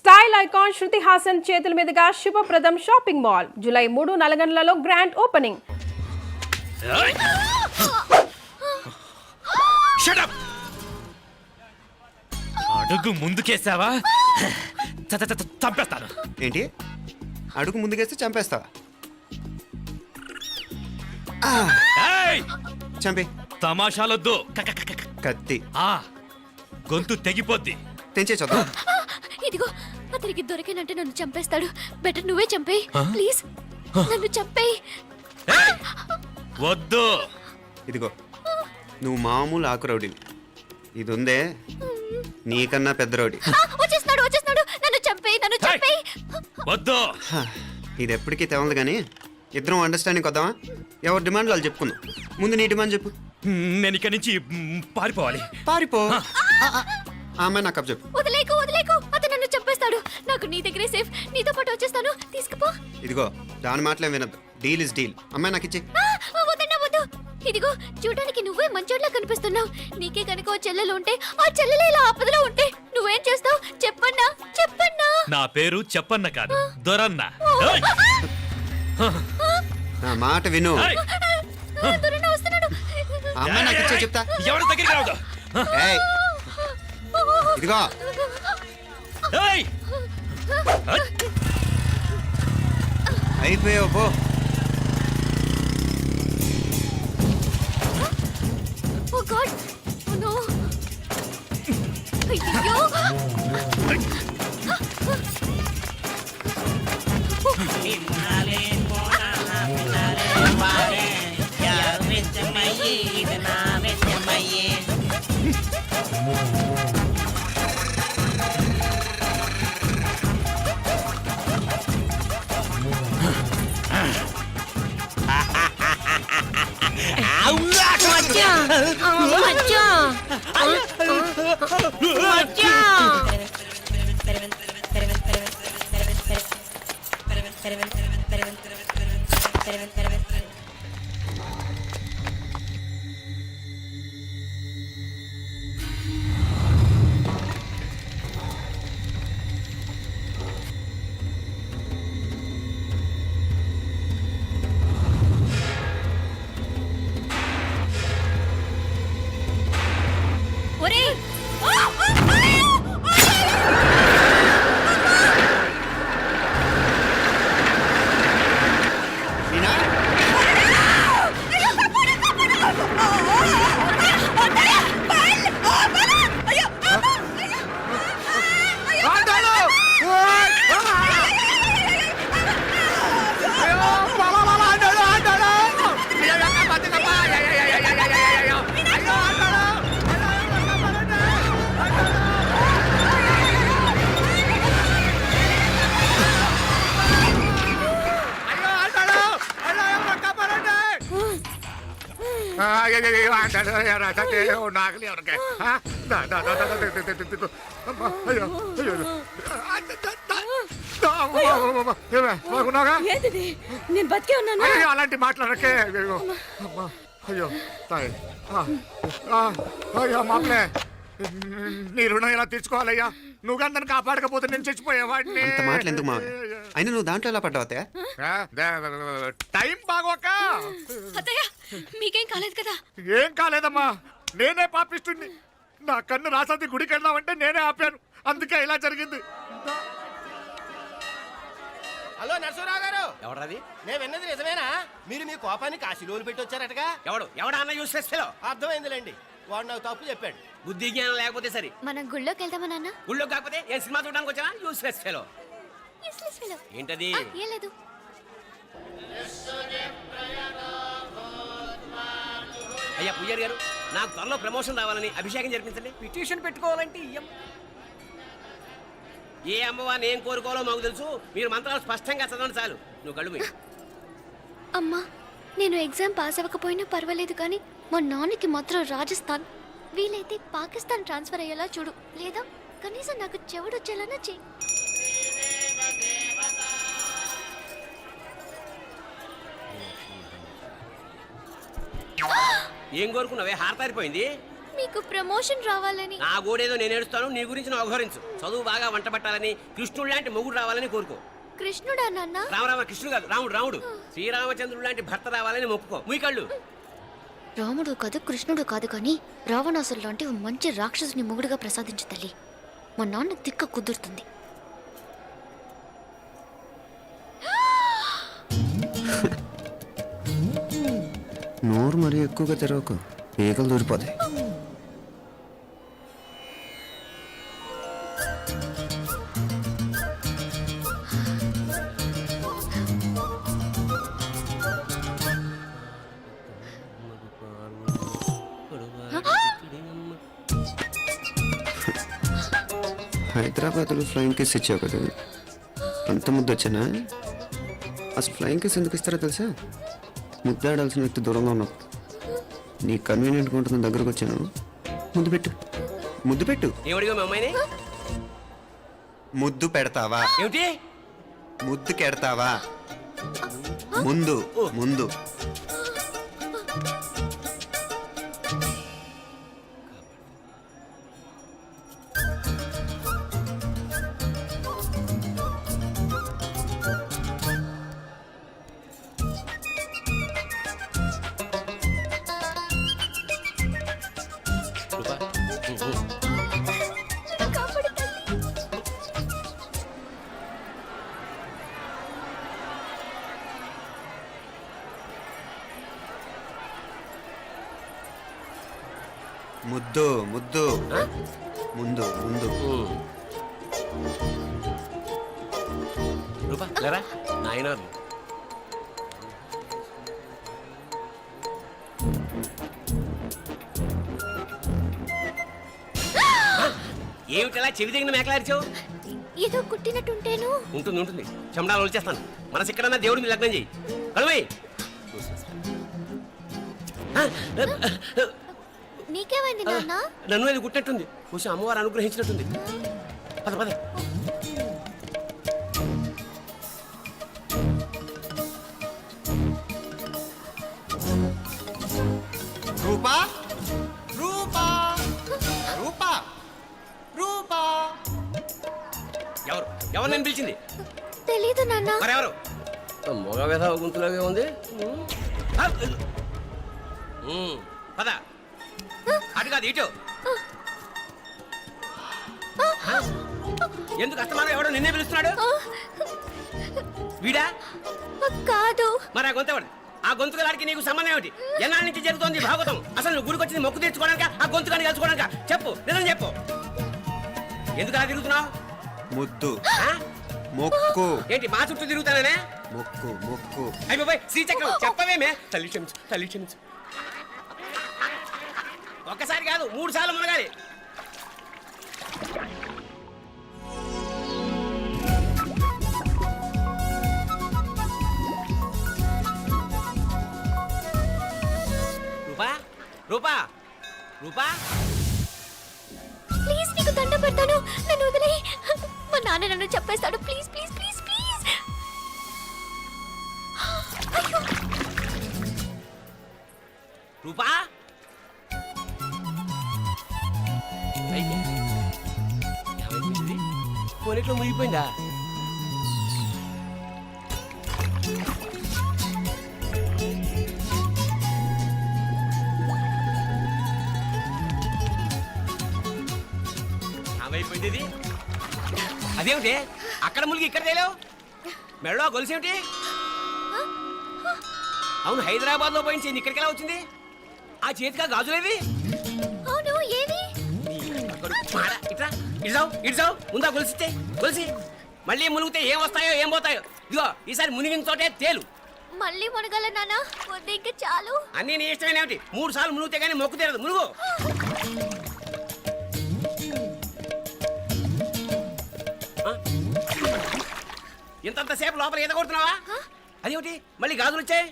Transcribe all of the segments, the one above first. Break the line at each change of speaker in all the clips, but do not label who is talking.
Style icon Shruti Haasan చేతుల మీదుగా శుభప్రదం షాపింగ్ మాల్ జూలై 3 నల్గొండలలో గ్రాండ్ ఓపెనింగ్.
అడుగు ముందుకేసావా చంపేస్తాను.
ఏంటి అడుగు ముందుకేస్తే చంపేస్తావా? చంపే.
తమాషాలొద్దు.
కత్తి
గొంతు తెగిపోద్ది.
తెంచే చదువు.
ఇదిగో అతనికి దొరికినంటే నన్ను చంపేస్తాడు. బెటర్ నువ్వే చంపేయి ప్లీజ్. నన్ను చంపేయి.
వద్దు.
ఇదిగో నువ్వు మామూలు ఆకు రౌడీవి. ఇది ఉందే నీకన్నా పెద్ద రౌడీ.
వచ్చేస్తున్నాడు నన్ను చంపేయి.
వద్దు.
ఇది ఎప్పటికీ తెవలదు కానీ ఇద్దరం అండర్స్టాండింగ్ వద్దామా? ఎవరి డిమాండ్ వాళ్ళు చెప్పుకుందాం. ముందు నీ డిమాండ్ చెప్పు.
నేను ఇక్కడి నుంచి పారిపోవాలి.
పారిపో. ఆ అమ్మాయి నాకు చెప్పు.
వదిలేకు అతను నన్ను చంపేస్తాడు. నాకు నీ దగ్గరే సేఫ్. నీతో పాటు వచ్చేస్తాను. తీసుకుపో.
ఇదిగో దాని మాటలేం వినద్దు. Deal is deal. అమ్మాయి నాకు ఇచ్చే.
వద్దు. ఇదిగో చూడడానికి నువ్వే మంచోట్లా కనిపిస్తున్నావు. నీకే కనుక ఓ చెల్లెలు ఉంటే ఆ చెల్లెలు ఇలా ఆపదలో ఉంటే నువ్వేం చేస్తావు? చెప్పన్నా.
నా పేరు చెప్పన్న కాదు, దొరన్న.
నా మాట విను.
దొరన్న వస్తున్నాడు.
అమ్మాయి నాకు ఇచ్చే చెప్తా.
ఎవరి దగ్గరికి రావద్దు.
ఏయ్, ఇదిగో అయిపోయావు పో.
Oh God. Oh no. అయ్యో.
నేను బతికే ఉన్నాను.
అలాంటి మాట్లాడకే. అయ్యో తాయి. అయ్యో మామలే, నీ రుణం ఎలా తీర్చుకోవాలయ్యా? నువ్వు అందరిని కాపాడకపోతే నేను చచ్చిపోయేవాడిని.
అంత మాటలు ఎందుకు మావయ్య? అయినా నువ్వు దాంట్లో ఎలా పడ్డావు అత్తయ్య?
టైం బాగోక.
అత్తయ్య మీకేం కాలేదు కదా?
ఏం కాలేదమ్మా, నేనే పాపిస్తుంది. నా కన్ను రాసాది గుడికి వెళ్దామంటే నేనే ఆపాను. అందుకే ఇలా జరిగింది.
హలో నరసరావు గారు. ఎవరది? నేను విన్నది నిజమేనా? మీరు మీ కోపాన్ని కాశీలోలు పెట్టి వచ్చారటగా? ఎవడా అన్న యూస్లెస్ ఫెలో. అర్థమైందిలేండి, వాడు నాకు తప్పు చెప్పాడు. బుద్ధి జ్ఞానం లేకపోతే సరే.
మనం గుళ్ళోకి వెళ్దామా నాన్న?
గుళ్ళో కాకపోతే ఏ సినిమా చూడడానికి వచ్చావా? Useless fellow. ఏంటది?
ఏం లేదు.
అయ్యా పుయ్యర్ గారు, నాకు త్వరలో ప్రమోషన్ రావాలని అభిషేకం జరిపించండి.
పిటిషన్ పెట్టుకోవాలంటే
ఏ అమ్మవారిని ఏం కోరుకోవాలో మాకు తెలుసు. మీరు మంత్రాలు స్పష్టంగా చదవండి చాలు. నువ్వు కళ్ళు మూయి.
అమ్మా, నేను ఎగ్జామ్ పాస్ అవ్వకపోయినా పర్వాలేదు కానీ మా నాన్నకి మాత్రం రాజస్థాన్, వీలైతే పాకిస్తాన్ ట్రాన్స్ఫర్ అయ్యేలా చూడు. లేదా కనీసం నాకు చెవుడు వచ్చేలానా చెయ్యి.
ఏం కోరుకున్నావే? హారతారిపోయింది.
మీకు ప్రమోషన్ రావాలని.
నా గోడేదో నేను ఏడుస్తాను, నీ గురించి నువ్వు అవహరించు. చదువు బాగా వంట పట్టాలని, కృష్ణుడు లాంటి మొగుడు రావాలని కోరుకో.
కృష్ణుడా నాన్న?
రామరామ కృష్ణుడు కాదు, రాముడు. శ్రీరామచంద్రుడు లాంటి భర్త రావాలని మొక్కుకో. మీ కళ్ళు.
రాముడు కాదు కృష్ణుడు కాదు కానీ రావణాసురు లాంటి ఓ మంచి రాక్షసుని మొగుడుగా ప్రసాదించు తల్లి. మా నాన్న తిక్క కుదురుతుంది.
నోరు మరీ ఎక్కువగా తెరవకు, ఈకలు దూరిపోతాయి. హైదరాబాద్లో ఫ్లయింగ్ కిస్ ఇచ్చావు కదా, అంత ముద్దు వచ్చానా? అసలు ఫ్లయింగ్ కిస్ ఎందుకు ఇస్తారో తెలుసా? ముద్దాడాల్సిన వ్యక్తి దూరంగా ఉన్నావు. నీ కన్వీనియంట్గా ఉంటుంది దగ్గరకు వచ్చాను. ముద్దు పెట్టు, ముద్దు పెట్టు.
ఏమడిగా మీ అమ్మాయిని?
ముద్దు పెడతావా?
ఏమిటి?
ముద్దు కెడతావా? ముందు ముందు.
రూపా.
ముద్దు ముద్దు. ముందు ముందు.
రూపా లేరా నాయన. ఏమిటలా చెవి దగ్గర మేకలారిచావు?
ఏదో కుట్టినట్టుంటేను.
ఉంటుంది. చెమడాలు వచ్చేస్తాను. మనసు ఎక్కడన్నా దేవుడి మీద లగ్నం చేయి. కడువై.
నీకేమైంది నాన్న?
నన్ను అది కుట్టినట్టుంది. కొంచెం అమ్మవారు అనుగ్రహించినట్టుంది. పద పద.
రూపా రూపా రూపా రూపా.
ఎవరు నేను పిలిచింది?
తెలీదు నాన్న.
మరెవరు? మొగ వ్యధ గుంతులాగే ఉంది. పద. అటు కాదు ఇటు. ఎందుకు అస్తమానం ఎవడో నిన్నే పిలుస్తున్నాడు? వీడా
కాదు.
మరి ఆ గొంతు ఆ గొంతుకలాడికి నీకు సంబంధం ఏమిటి? ఎన్నాళ్ళ నుంచి జరుగుతోంది భాగవతం? అసలు నువ్వు గుడికి వచ్చింది మొక్కు తీర్చుకోవడానిక, ఆ గొంతుకాన్ని కలుసుకోవడానిక? చెప్పు, నిజం చెప్పు. ఎందుకు అలా తిరుగుతున్నావు?
ముద్దు మొక్కు.
ఏంటి మా చుట్టూ తిరుగుతానే?
మొక్కు మొక్కు.
అయిపోయి శ్రీచక్రం చెప్పవేమే? తల్లి క్షమించు, తల్లి క్షమించు. ఒక్కసారి కాదు 3 సార్లు మునగాలి. రూపా రూపా రూపా.
ప్లీజ్ నీకు దండం పెడతాను, నన్ను వదిలేయ్. మా నాన్న నన్ను చెప్పేస్తాడు. Please please please please. అయ్యో.
రూపా. పోనీట్లో మునిగిపోయిందా? ఏమైపోయింది? అదేమిటి అక్కడ మునిగి ఇక్కడ తేలేవు? మెడలో గొలుసేమిటి? అవును, హైదరాబాద్ లో పోయించింది, ఇక్కడికి ఎలా వచ్చింది? ఆ చేతిగా గాజులేవి?
అవును, ఏవి?
ఇట్రా ఇడ్సావు ముందా గొలిసితే గొలిసి మళ్ళీ మునిగితే ఏం వస్తాయో ఏం పోతాయో. ఇదిగో ఈసారి మునిగిన చోటే తేలు.
మళ్ళీ మునగల నాన్న, వద్దు ఇంకా చాలు.
అన్నీ నీ ఇష్టమేనేమిటి? 3 సార్లు మునిగితే కానీ మొక్కు తీరదు. మునుగు. ఇంతంతసేపు లోపల ఈత కొడుతున్నావా? అదేమిటి మళ్ళీ గాజులు వచ్చాయి?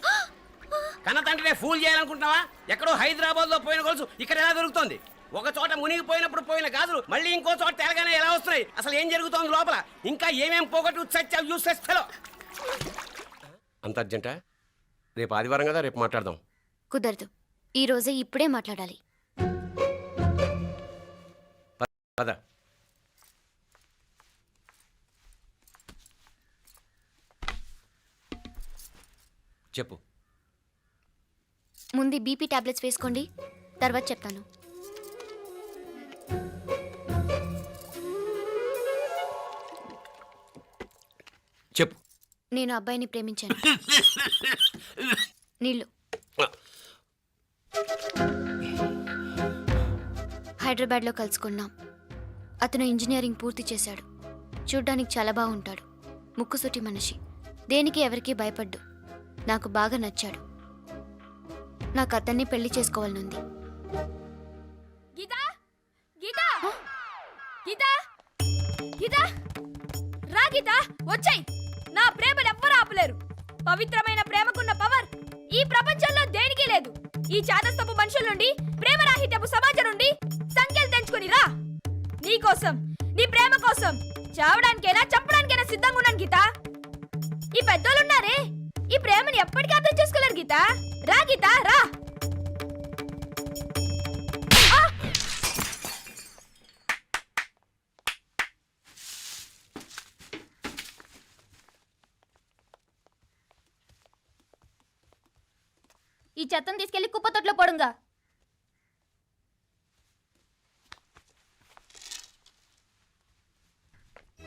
కన్న తండ్రినే ఫూల్ చేయాలనుకుంటున్నావా? ఎక్కడో హైదరాబాద్ లో పోయిన గొలుసు ఇక్కడ ఎలా దొరుకుతుంది? ఒక చోట మునిగిపోయినప్పుడు పోయిన గాజులు మళ్ళీ ఇంకో చోట తేలగానే ఎలా వస్తున్నాయి? అసలు ఏం జరుగుతోంది లోపల? ఇంకా ఏమేం పోగొట్టు సత్యం యూస్లెస్ ఫెలో. అంత అర్జెంటా? రేపు ఆదివారం కదా, రేపు మాట్లాడదాం.
కుదరదు, ఈ రోజే ఇప్పుడే మాట్లాడాలి.
పద. చెప్పు.
ముందు బీపీ టాబ్లెట్స్ వేసుకోండి, తర్వాత చెప్తాను.
చెప్పు.
నేను అబ్బాయిని ప్రేమించాను. నీళ్ళు. హైదరాబాద్లో కలుసుకున్నాం. అతను ఇంజనీరింగ్ పూర్తి చేశాడు. చూడ్డానికి చాలా బాగుంటాడు. ముక్కుసూటి మనిషి. దేనికి ఎవరికీ భయపడ్డు. నాకు బాగా నచ్చాడు. నాకు అతన్ని పెళ్లి చేసుకోవాలనుంది.
గీతా గీతా గీతా గీతా రా గీతా, వచ్చాయి. నా ప్రేమను ఎవ్వరూ ఆపలేరు. పవిత్రమైన ప్రేమకున్న పవర్ ఈ ప్రపంచంలో దేనికి లేదు. ఈ చాదస్తపు మనుషుల నుండి, ప్రేమరాహిత్యపు సమాజం నుండి సంఖ్యలు తెంచుకుని రా. నీ కోసం, నీ ప్రేమ కోసం చావడానికైనా చంపడానికైనా సిద్ధంగా ఉన్నాను గీతా. ఈ పెద్దోళ్ళున్నారే, ఈ ప్రేమని ఎప్పటికీ అర్థం చేసుకోలేరు గీతా. రా గీతా, రా. ఈ చెత్తను తీసుకెళ్లి కుప్పతొట్లో పొడుంగా.